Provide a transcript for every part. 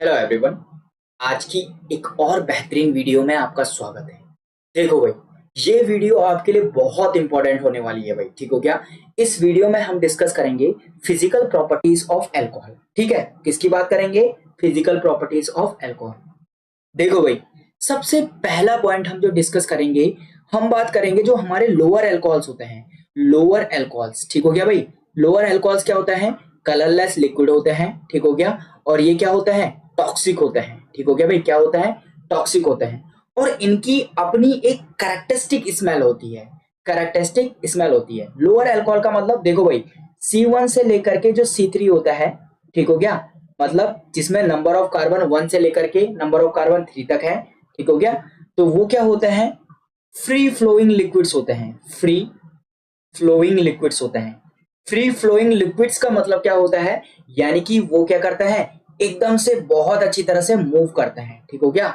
Hello everyone. आज की एक और बेहतरीन वीडियो में आपका स्वागत है। देखो भाई, ये वीडियो आपके लिए बहुत इंपॉर्टेंट होने वाली है भाई। ठीक हो क्या? इस वीडियो में हम डिस्कस करेंगे फिजिकल प्रॉपर्टीज ऑफ अल्कोहल। ठीक है, किसकी बात करेंगे? Physical properties of alcohol. देखो भाई, सबसे पहला पॉइंट हम जो डिस्कस करेंगे, हम बात करेंगे जो हमारे लोअर अल्कोहल्स होते हैं। लोअर अल्कोहल्स, ठीक हो गया भाई? लोअर अल्कोहल्स क्या होता है? कलरलेस लिक्विड होते हैं। ठीक हो गया? और ये क्या होता है? टॉक्सिक होते हैं। ठीक हो गया भाई? क्या होता है? टॉक्सिक होते हैं। और इनकी अपनी एक कैरेक्टरिस्टिक स्मेल होती है। कैरेक्टरिस्टिक स्मेल होती है। लोअर अल्कोहल का मतलब देखो भाई, C1 से लेकर के जो C3 होता है, ठीक हो गया, मतलब जिसमें नंबर ऑफ कार्बन 1 से लेकर के नंबर ऑफ कार्बन 3 तक है। ठीक हो गया? तो वो क्या होते हैं? फ्री फ्लोइंग लिक्विड्स होते हैं। फ्री फ्लोइंग लिक्विड्स होते हैं। फ्री फ्लोइंग लिक्विड्स का मतलब क्या होता है? यानी कि वो क्या करता है? एकदम से बहुत अच्छी तरह से मूव करते हैं। ठीक हो गया?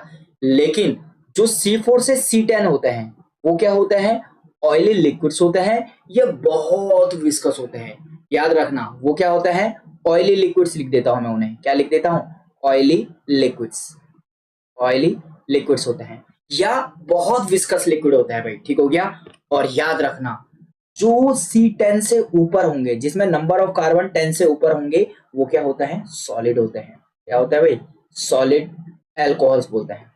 लेकिन जो C4 से C10 होते हैं, वो क्या होते हैं? ऑयली लिक्विड्स होते हैं। ये बहुत विस्कस होते हैं। याद रखना, वो क्या होता है? ऑयली लिक्विड्स लिख देता हूं मैं उन्हें। क्या लिख देता हूं? Oily liquids. ऑयली लिक्विड्स होते हैं या बहुत विस्कस लिक्विड होता है भाई। ठीक हो गया? और याद रखना, जो C10 से ऊपर होंगे, जिसमें नंबर ऑफ कार्बन 10 से ऊपर होंगे, वो क्या होता है? सॉलिड होते हैं। क्या होता है भाई? सॉलिड अल्कोहल्स बोलते हैं।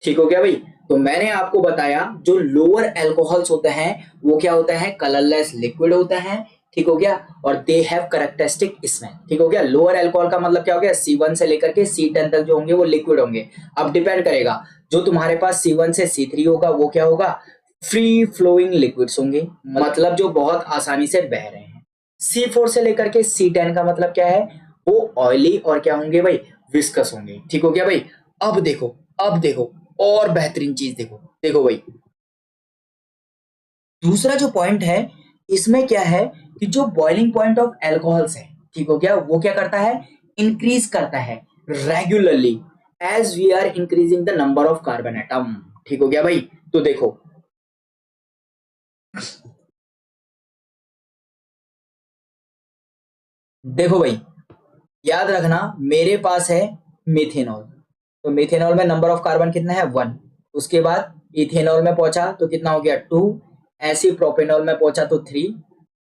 ठीक हो गया भाई? तो मैंने आपको बताया जो लोअर अल्कोहल्स होते हैं वो क्या होता है? कलरलेस लिक्विड होता है। ठीक हो गया? और दे हैव कैरेक्टरिस्टिक स्मेल। ठीक हो गया? लोअर अल्कोहल का मतलब क्या हो गया? C1 से लेकर के C10 तक जो होंगे वो लिक्विड होंगे। अब डिपेंड करेगा, जो तुम्हारे पास C1 से C3 होगा वो क्या होगा? फ्री फ्लोइंग लिक्विड्स होंगे, मतलब जो बहुत आसानी से बह रहे हैं। C4 से लेकर के C10 का मतलब क्या है? वो ऑयली और क्या होंगे भाई? विस्कस होंगे। ठीक हो गया भाई? अब देखो, अब देखो और बेहतरीन चीज देखो। देखो भाई, दूसरा जो पॉइंट है, इसमें क्या है कि जो बॉइलिंग पॉइंट ऑफ एल्कोहल्स है, ठीक हो गया, वो क्या करता है? इंक्रीज करता है regularly as we are increasing the number of carbon atom. ठीक हो गया भाई? तो देखो, देखो भाई, याद रखना, मेरे पास है मिथेनॉल। तो मिथेनॉल में नंबर ऑफ कार्बन कितना है? 1। उसके बाद इथेनॉल में पहुंचा तो कितना हो गया? 2। ऐसी प्रोपेनॉल में पहुंचा तो 3।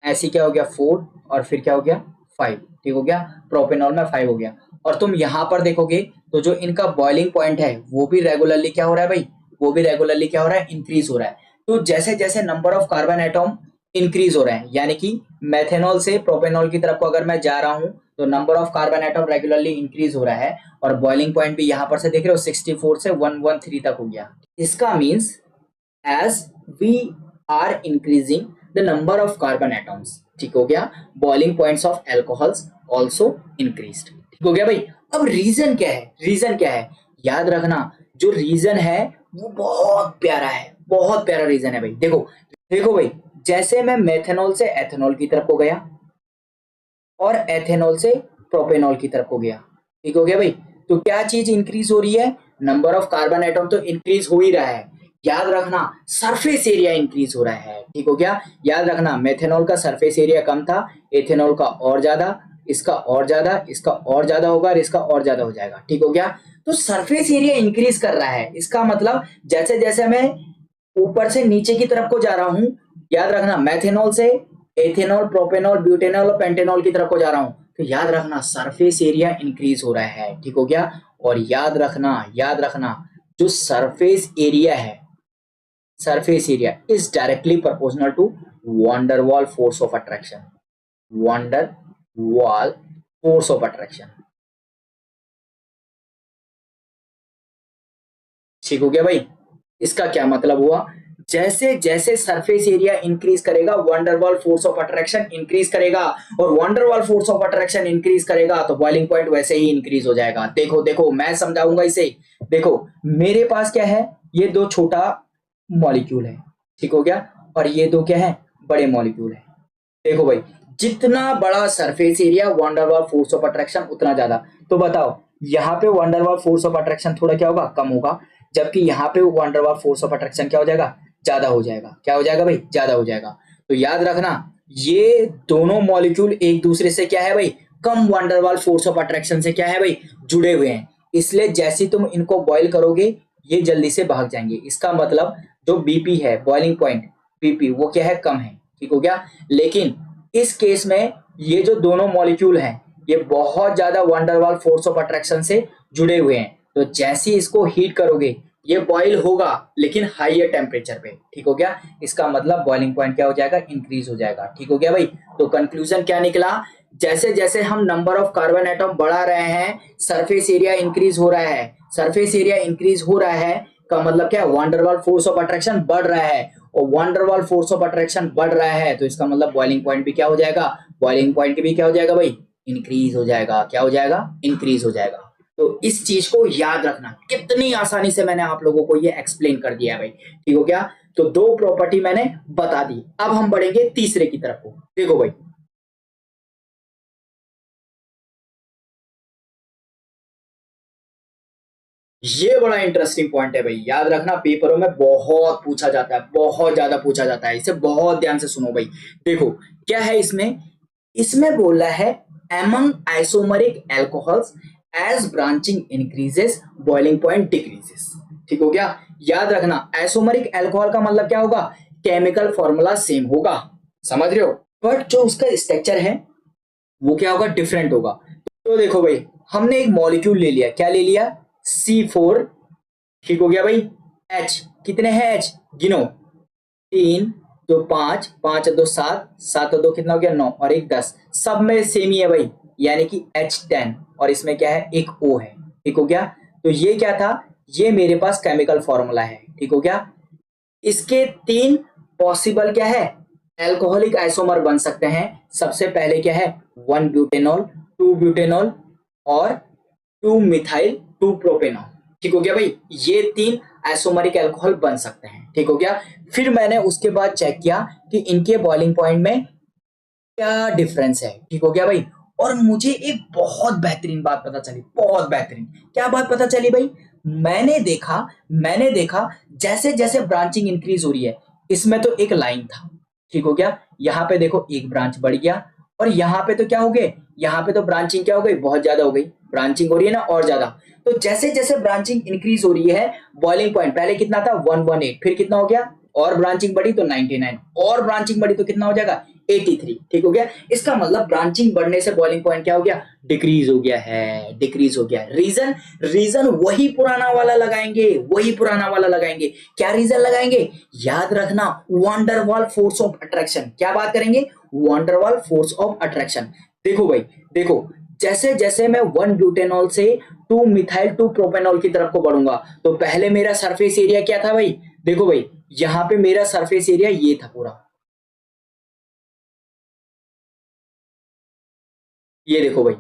ऐसी क्या हो गया? 4। और फिर क्या हो गया? 5। ठीक हो गया? प्रोपेनॉल में 5 हो गया। और तुम यहां पर देखोगे तो जो इनका बॉइलिंग पॉइंट है वो भी रेगुलरली क्या हो रहा है भाई? वो भी रेगुलरली क्या हो रहा है? इंक्रीज हो रहा है। तो जैसे जैसे number of carbon atom increase हो रहे हैं, यानी कि मेथेनॉल से प्रोपेनॉल की तरफ को अगर मैं जा रहा हूं, तो number of carbon atom regularly increase हो रहा है। और बॉइलिंग पॉइंट भी यहां पर से देख रहे हो, 64 से 113 तक हो गया। इसका means as we are increasing the number of carbon atoms, ठीक हो गया, boiling points of alcohols also increased. ठीक हो गया भाई? अब रीजन क्या है? रीजन क्या है? याद रखना, जो रीजन है वो बहुत प्यारा है। बहुत प्यारा रीजन है भाई। देखो, देखो भाई, जैसे मैं मेथेनॉल से एथेनॉल की तरफ को गया और एथेनॉल से प्रोपेनॉल की तरफ को गया, ठीक हो गया भाई? तो क्या चीज इंक्रीज हो रही है? नंबर ऑफ कार्बन एटम तो इंक्रीज हो ही रहा है। याद रखना, सरफेस एरिया इंक्रीज हो रहा है। ठीक हो गया? याद रखना, मेथेनॉल का सरफेस एरिया कम था, एथेनॉल का और ज्यादा, इसका और ज्यादा, इसका और ज्यादा होगा और इसका और ज्यादा हो जाएगा। ठीक हो गया? तो सरफेस एरिया इंक्रीज कर रहा है। इसका मतलब जैसे जैसे मैं ऊपर से नीचे की तरफ को जा रहा हूं, याद रखना, मैथेनॉल से एथेनॉल, प्रोपेनॉल, ब्यूटेनॉल और पेंटेनॉल की तरफ को जा रहा हूं, तो याद रखना सरफेस एरिया इंक्रीज हो रहा है। ठीक हो गया? और याद रखना, याद रखना, जो सरफेस एरिया है, surface area is directly proportional to van der Waals force of attraction. Van der Waals force of attraction. ठीक हो गया भाई? इसका क्या मतलब हुआ? जैसे जैसे सरफेस एरिया इंक्रीज करेगा, van der Waals force of attraction increase करेगा, और van der Waals force of attraction increase करेगा तो बॉइलिंग पॉइंट वैसे ही इंक्रीज हो जाएगा। देखो देखो, मैं समझाऊंगा इसे। देखो, मेरे पास क्या है? ये दो छोटा मॉलिक्यूल है, ठीक हो गया, और ये दो क्या है? बड़े मॉलिक्यूल है। देखो भाई, जितना बड़ा surface area, van der Waals force of attraction उतना ज्यादा। तो बताओ, यहाँ पे वंडरवॉल फोर्स ऑफ अट्रैक्शन थोड़ा क्या होगा? कम होगा। जबकि यहाँ पे वंडरवॉल फोर्स ऑफ अट्रैक्शन क्या हो जाएगा? ज्यादा हो जाएगा। क्या हो जाएगा भाई? ज्यादा हो जाएगा। तो याद रखना, ये दोनों मॉलिक्यूल एक दूसरे से क्या है भाई? कम वंडरवाल फोर्स ऑफ अट्रैक्शन से क्या है भाई, जुड़े हुए हैं, इसलिए जैसे तुम इनको बॉईल करोगे ये जल्दी से भाग जाएंगे। इसका मतलब जो बीपी है, बॉइलिंग पॉइंट बीपी, वो क्या है, कम है। ठीक हो गया। लेकिन इस केस में ये जो दोनों मॉलिक्यूल हैं ये बहुत ज्यादा वंडरवाल फोर्स ऑफ अट्रैक्शन से जुड़े हुए हैं, तो जैसे ही इसको हीट करोगे ये बॉईल होगा लेकिन हाईयर टेम्परेचर पे। ठीक हो गया। इसका मतलब बॉइलिंग पॉइंट क्या हो जाएगा, इंक्रीज हो जाएगा। ठीक हो गया भाई। तो कंक्लूजन क्या निकला, जैसे जैसे हम नंबर ऑफ कार्बन एटम बढ़ा रहे हैं सरफेस एरिया इंक्रीज हो रहा है। सरफेस एरिया इंक्रीज हो रहा है का मतलब क्या है, वंडरवाल फोर्स ऑफ अट्रैक्शन बढ़ रहा है, और वंडरवाल फोर्स ऑफ अट्रैक्शन बढ़ रहा है तो इसका मतलब बॉइलिंग पॉइंट भी क्या हो जाएगा, बॉइलिंग पॉइंट भी क्या हो जाएगा भाई, इंक्रीज हो जाएगा। क्या हो जाएगा, इंक्रीज हो जाएगा। तो इस चीज को याद रखना, कितनी आसानी से मैंने आप लोगों को ये एक्सप्लेन कर दिया है भाई। ठीक हो गया। तो दो प्रॉपर्टी मैंने बता दी, अब हम बढ़ेंगे तीसरे की तरफ को। देखो भाई, ये बड़ा इंटरेस्टिंग पॉइंट है भाई, याद रखना पेपरों में बहुत पूछा जाता है, बहुत ज्यादा पूछा जाता है, इसे बहुत ध्यान से सुनो भाई। देखो क्या है इसमें, इसमें बोल रहा है among isomeric alcohols as branching increases boiling point decreases। ठीक हो गया। याद रखना आइसोमरिक अल्कोहल का मतलब क्या होगा, केमिकल फॉर्मूला सेम होगा, समझ रहे हो, बट जो उसका स्ट्रक्चर है वो क्या होगा, डिफरेंट होगा। तो देखो भाई, हमने एक मॉलिक्यूल ले लिया, क्या ले लिया, C4। ठीक हो गया भाई। H कितने हैं, H गिनो, 3 तो 5, 5 दो 7, 7 दो कितना हो गया 9, और एक 10, सब में सेम ही है भाई, यानी कि H10, और इसमें क्या है, एक O है। ठीक हो गया। तो ये क्या था, ये मेरे पास केमिकल फॉर्मूला है। ठीक हो गया। इसके 3 पॉसिबल क्या है, एल्कोहलिक आइसोमर बन सकते हैं। सबसे पहले क्या है, 1 ब्यूटेनॉल, 2 ब्यूटेनॉल, और 2 मिथाइल 2 प्रोपेनॉल। ठीक हो गया भाई, ये 3 आइसोमरिक अल्कोहल बन सकते हैं। ठीक हो गया। फिर मैंने उसके बाद चेक किया कि इनके बॉइलिंग पॉइंट में क्या डिफरेंस है। ठीक हो गया भाई। और मुझे एक बहुत बेहतरीन बात पता चली, बहुत बेहतरीन। क्या बात पता चली भाई, मैंने देखा जैसे जैसे ब्रांचिंग इंक्रीज हो रही है, इसमें तो एक लाइन था। ठीक हो गया। यहाँ पे देखो एक ब्रांच बढ़ गया, और यहाँ पे तो क्या हो गए, यहाँ पे तो ब्रांचिंग क्या हो गई, बहुत ज्यादा हो गई, ब्रांचिंग हो रही है ना और ज्यादा। तो जैसे जैसे ब्रांचिंग इंक्रीज हो रही है, बॉइलिंग पॉइंट पहले कितना था 118, फिर कितना हो गया, और ब्रांचिंग बढ़ी तो 99, और ब्रांचिंग बढ़ी तो कितना हो जाएगा 83। ठीक हो गया। इसका मतलब ब्रांचिंग बढ़ने से बॉइलिंग पॉइंट क्या हो गया, डिक्रीज हो गया है, डिक्रीज हो गया है। रीजन, रीजन वही पुराना वाला लगाएंगे, वही पुराना वाला लगाएंगे। क्या रीजन लगाएंगे, याद रखना, वंडरवाल फोर्स ऑफ अट्रैक्शन। क्या बात करेंगे, वंडरवाल फोर्स ऑफ अट्रैक्शन। देखो भाई, देखो जैसे जैसे मैं 1 ब्यूटेनॉल से 2 मिथाइल 2 प्रोपेनॉल की तरफ को बढ़ूंगा, तो पहले मेरा सरफेस एरिया क्या था भाई, देखो भाई यहां पे मेरा सरफेस एरिया ये था पूरा, ये देखो भाई।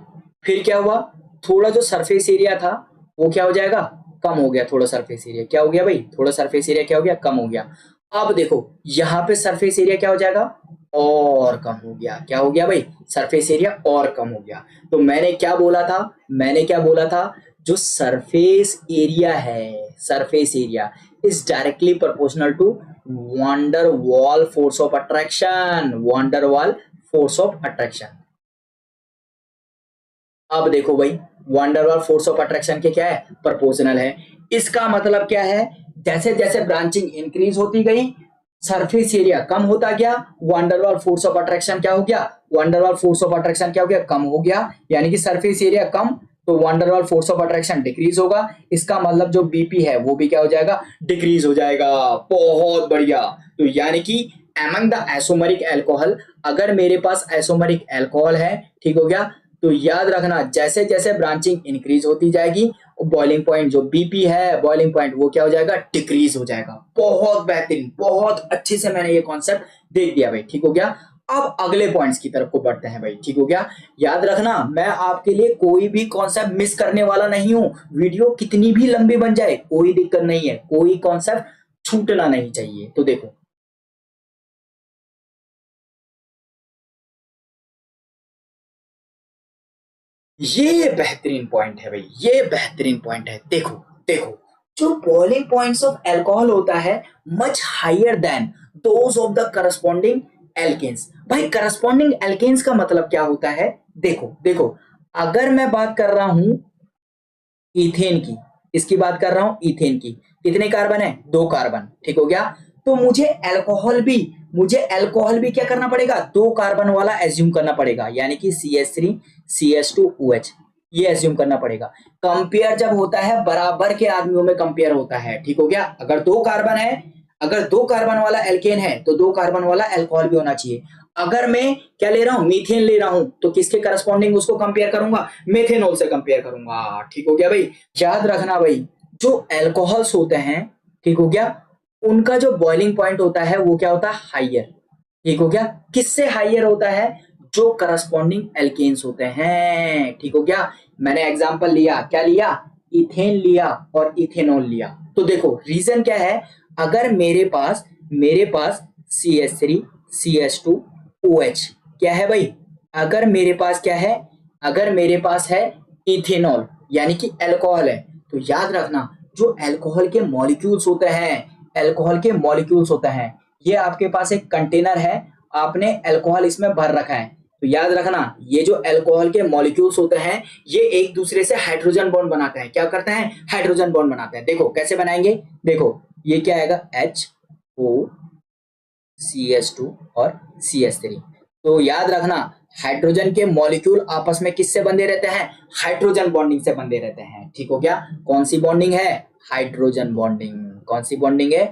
फिर क्या हुआ, थोड़ा जो सरफेस एरिया था वो क्या हो जाएगा, कम हो गया। थोड़ा सरफेस एरिया क्या हो गया भाई, थोड़ा सरफेस एरिया क्या हो गया, कम हो गया। अब देखो यहाँ पे सरफेस एरिया क्या हो जाएगा, और कम हो गया। क्या हो गया भाई, सरफेस एरिया और कम हो गया। तो मैंने क्या बोला था, मैंने क्या बोला था, जो सरफेस एरिया है, surface area is directly proportional to van der Waals force of attraction, van der Waals force of attraction. अब देखो भाई, वंडरवॉल फोर्स ऑफ अट्रैक्शन के क्या है, प्रोपोर्शनल है। इसका मतलब क्या है, जैसे जैसे ब्रांचिंग इंक्रीज होती गई, सरफेस एरिया कम होता गया, वंडरवॉल फोर्स ऑफ अट्रैक्शन क्या हो गया, वंडरवॉल फोर्स ऑफ अट्रैक्शन क्या हो गया, कम हो गया। यानी कि सरफेस एरिया कम तो van der Waals force of attraction decrease होगा। इसका मतलब जो बीपी है वो भी क्या हो जाएगा, डिक्रीज हो जाएगा। बहुत बढ़िया। तो यानी कि एमंग द आइसोमरिक अल्कोहल, अगर मेरे पास आइसोमरिक अल्कोहल है, ठीक हो गया, तो याद रखना जैसे जैसे ब्रांचिंग इंक्रीज होती जाएगी, बॉइलिंग पॉइंट जो बीपी है, बॉइलिंग पॉइंट वो क्या हो जाएगा, डिक्रीज हो जाएगा। बहुत बेहतरीन, बहुत अच्छे से मैंने ये कॉन्सेप्ट देख दिया भाई। ठीक हो गया। अब अगले पॉइंट्स की तरफ को बढ़ते हैं भाई। ठीक हो गया। याद रखना मैं आपके लिए कोई भी कॉन्सेप्ट मिस करने वाला नहीं हूं, वीडियो कितनी भी लंबी बन जाए कोई दिक्कत नहीं है, कोई कॉन्सेप्ट छूटना नहीं चाहिए। तो देखो ये बेहतरीन पॉइंट है भाई, ये बेहतरीन पॉइंट है। देखो देखो, जो बॉइलिंग पॉइंट्स ऑफ अल्कोहल होता है much higher than those of the corresponding alkanes. भाई करस्पॉन्डिंग एल्केन्स का मतलब क्या होता है? देखो देखो, अगर मैं बात कर रहा हूं इथेन की, इसकी बात कर रहा हूं इथेन की, कितने कार्बन है? 2 कार्बन, ठीक हो गया। तो मुझे अल्कोहल भी क्या करना पड़ेगा? 2 कार्बन वाला एज्यूम करना पड़ेगा, यानी कि CH3 CH2OH, ये एज्यूम करना पड़ेगा। कंपेयर जब होता है बराबर के आदमियों में कंपेयर होता है, ठीक हो गया। अगर 2 कार्बन है, अगर 2 कार्बन वाला एल्केन है तो 2 कार्बन वाला अल्कोहल भी होना चाहिए। अगर मैं क्या ले रहा हूं? मीथेन ले रहा हूं, तो किसके करस्पॉन्डिंग उसको कंपेयर करूंगा? मेथेनॉल से कंपेयर करूंगा, ठीक हो गया भाई। याद रखना भाई, जो अल्कोहल्स होते हैं, ठीक हो गया, उनका जो बॉइलिंग पॉइंट होता है वो क्या होता है? हाइयर, ठीक हो गया। किससे हाइयर होता है? जो करस्पॉन्डिंग एल्केन्स होते हैं, ठीक हो गया। मैंने एग्जांपल लिया, क्या लिया? इथेन लिया और इथेनॉल लिया। तो देखो रीजन क्या है, अगर मेरे पास CH3 CH2OH क्या है भाई? अगर मेरे पास क्या है? अगर मेरे पास है इथेनॉल, यानी कि अल्कोहल है, तो याद रखना जो अल्कोहल के मॉलिक्यूल्स होते हैं, अल्कोहल के मॉलिक्यूल्स होते हैं, ये आपके पास एक कंटेनर है, आपने अल्कोहल इसमें भर रखा है, तो याद रखना ये जो अल्कोहल के मॉलिक्यूल्स होते हैं ये एक दूसरे से हाइड्रोजन बॉन्ड बनाते हैं। क्या करते हैं? हाइड्रोजन बॉन्ड बनाते हैं। देखो कैसे बनाएंगे, देखो ये क्या आएगा? HO CH2 और CH3। तो याद रखना हाइड्रोजन के मॉलिक्यूल आपस में किससे बंधे रहते हैं? हाइड्रोजन बॉन्डिंग से बंधे रहते हैं, ठीक हो गया। कौन सी बॉन्डिंग है? Hydrogen bonding. कौन सी बॉन्डिंग है?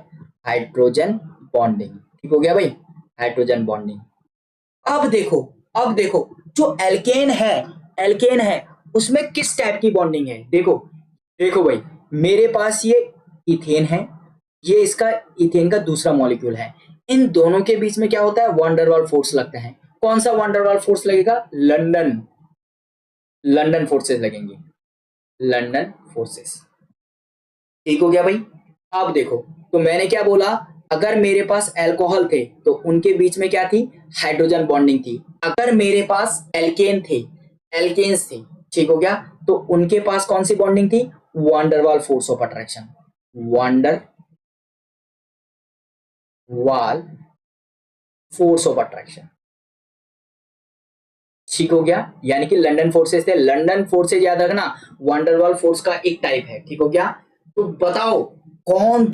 हाइड्रोजन बॉन्डिंग, ठीक हो गया भाई, हाइड्रोजन बॉन्डिंग। अब देखो जो एल्केन है उसमें किस टाइप की बॉन्डिंग है? देखो देखो भाई, मेरे पास ये इथेन है, ये इसका इथेन का दूसरा मॉलिक्यूल है, इन दोनों के बीच में क्या होता है? वंडरवाल फोर्स लगता है। कौन सा वंडरवाल फोर्स लगेगा? लंदन लंदन फोर्सेस लगेंगे, लंदन फोर्सेस, ठीक हो गया भाई। अब देखो, तो मैंने क्या बोला, अगर मेरे पास अल्कोहल थे तो उनके बीच में क्या थी? हाइड्रोजन बॉन्डिंग थी। अगर मेरे पास एल्केन्स थे, ठीक हो गया, तो उनके पास कौन सी बॉन्डिंग थी? Van der Waals force of attraction, wonder वाल फोर्स ऑफ अट्रैक्शन, ठीक हो गया। यानी कि लंदन फोर्सेस थे, लंदन फोर्सेस याद रखना वंडरवाल फोर्स का एक टाइप है, ठीक हो गया। तो बताओ कौन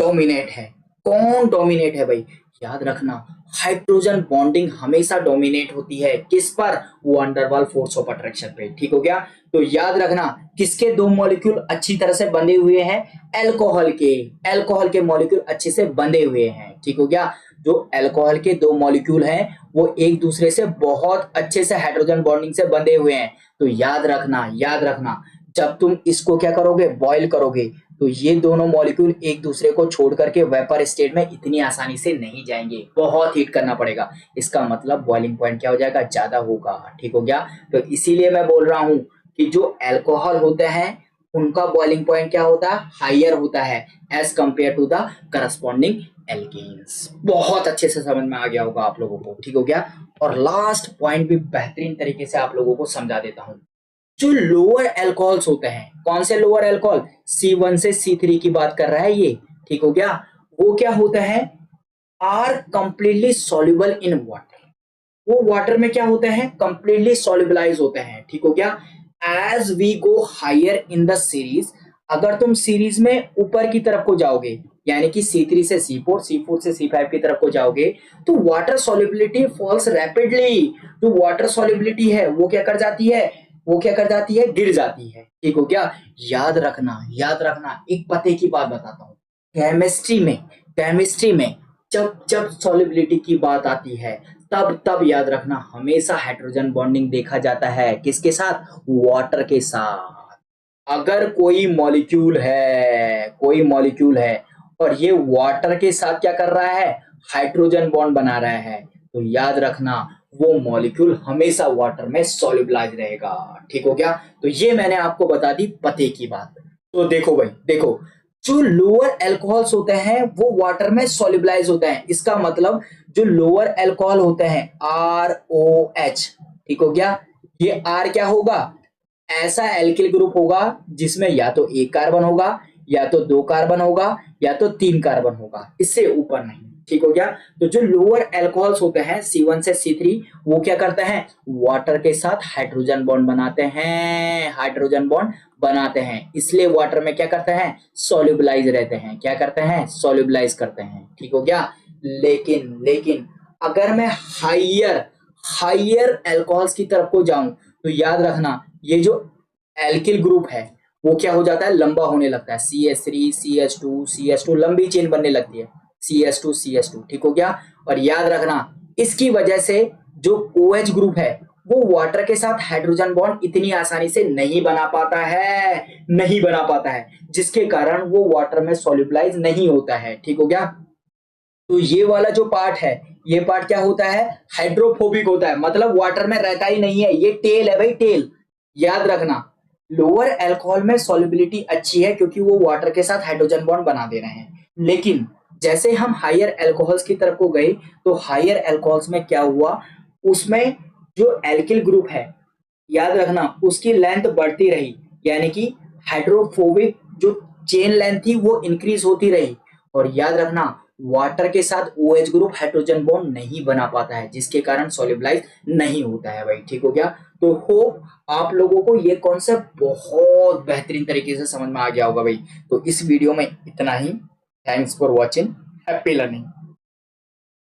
डोमिनेट है भाई? याद रखना हाइड्रोजन बॉन्डिंग हमेशा डोमिनेट होती है, किस पर? वंडरवाल फोर्स ऑफ अट्रैक्शन पे, ठीक हो गया। तो याद रखना किसके 2 मॉलिक्यूल अच्छी तरह से बंधे हुए हैं? अल्कोहल के मॉलिक्यूल अच्छे से बंधे हुए हैं, ठीक हो गया। जो अल्कोहल के 2 मॉलिक्यूल हैं वो एक दूसरे से बहुत अच्छे से हाइड्रोजन बॉन्डिंग से बंधे हुए हैं। तो याद रखना जब तुम इसको क्या करोगे? बॉईल करोगे, तो ये दोनों मॉलिक्यूल एक दूसरे को छोड़ करके वेपर स्टेट में इतनी आसानी से नहीं जाएंगे, बहुत हीट करना पड़ेगा। इसका मतलब बॉइलिंग पॉइंट क्या हो जाएगा? ज्यादा होगा, ठीक हो गया। तो इसीलिए मैं बोल रहा हूं कि जो अल्कोहल होते हैं उनका बॉइलिंग पॉइंट क्या होता है? हाइयर होता है as compare to the corresponding alkanes. बहुत अच्छे से समझ में आ गया होगा आप लोगों को, ठीक हो गया। और लास्ट पॉइंट भी बेहतरीन तरीके से आप लोगों को समझा देता हूं। जो लोअर अल्कोहल्स होते हैं, कौन से लोअर अल्कोहल? C1 से C3 की बात कर रहा है ये, ठीक हो गया। वो क्या होता है? Are completely soluble in water, वो वाटर में क्या होते हैं? कंप्लीटली सॉल्युबलाइज होते हैं, ठीक हो गया। As we go higher in the series, अगर तुम सीरीज में ऊपर की तरफ को जाओगे, यानी कि C3 से C4, C4 से C5 की तरफ को जाओगे, तो वाटर सॉल्युबिलिटी फॉल्स रैपिडली। जो वाटर सॉल्युबिलिटी है वो क्या कर जाती है? गिर जाती है, ठीक हो गया। याद रखना एक पते की बात बताता हूँ। केमिस्ट्री में जब जब सॉल्युबिलिटी की बात आती है तब तब याद रखना हमेशा हाइड्रोजन बॉन्डिंग देखा जाता है, किसके साथ? वाटर के साथ। अगर कोई मॉलिक्यूल है और ये वाटर के साथ क्या कर रहा है? हाइड्रोजन बॉन्ड बना रहा है, तो याद रखना वो मॉलिक्यूल हमेशा वाटर में सॉल्युबलाइज रहेगा, ठीक हो गया। तो ये मैंने आपको बता दी पते की बात। तो देखो भाई, देखो जो लोअर अल्कोहल्स होते हैं वो वाटर में सॉल्युबलाइज होते हैं, इसका मतलब जो लोअर अल्कोहल होते हैं ROH, ठीक हो गया। ये R क्या होगा? ऐसा एल्किल ग्रुप होगा जिसमें या तो 1 कार्बन होगा, या तो 2 कार्बन होगा, या तो 3 कार्बन होगा, इससे ऊपर नहीं, ठीक हो गया। तो जो लोअर एल्कोहल्स होते हैं C1 से C3 वो क्या करते हैं, वाटर के साथ हाइड्रोजन बॉन्ड बनाते हैं, हाइड्रोजन बॉन्ड बनाते हैं, इसलिए वाटर में क्या करते हैं, सोल्यूबलाइज रहते हैं, क्या करते हैं, सोल्यूबलाइज करते हैं। ठीक हो गया। लेकिन लेकिन अगर मैं हाइयर हाइयर एल्कोहल्स की तरफ को जाऊं तो याद रखना ये जो एल्किल ग्रुप है वो क्या हो जाता है, लंबा होने लगता है, CH3 CH2 CH2 लंबी चेन बनने लगती है, CH2 CH2। ठीक हो गया। और याद रखना इसकी वजह से जो OH ग्रुप है वो वाटर के साथ हाइड्रोजन बॉन्ड इतनी आसानी से नहीं बना पाता है, नहीं बना पाता है, जिसके कारण वो वाटर में सोल्यूबलाइज नहीं होता है। ठीक हो गया। तो ये वाला जो पार्ट है, ये पार्ट क्या होता है, हाइड्रोफोबिक होता है, मतलब वाटर में रहता ही नहीं है, ये टेल है भाई, टेल। याद रखना लोअर अल्कोहल में सॉल्युबिलिटी अच्छी है क्योंकि वो वाटर के साथ हाइड्रोजन बॉन्ड बना दे रहे हैं, लेकिन जैसे हम हायर अल्कोहल्स की तरफ को गए तो हायर अल्कोहल्स में क्या हुआ, उसमें जो एल्किल ग्रुप है याद रखना उसकी लेंथ बढ़ती रही, यानी कि हाइड्रोफोबिक जो चेन लेंथ थी वो इंक्रीज होती रही। और याद रखना वाटर के साथ OH ग्रुप हाइड्रोजन बॉन्ड नहीं बना पाता है, जिसके कारण सोल्यूबलाइज नहीं होता है भाई। ठीक हो गया। तो होप आप लोगों को ये कॉन्सेप्ट बहुत बेहतरीन तरीके से समझ में आ गया होगा भाई। तो इस वीडियो में इतना ही। Thanks for watching. Happy learning.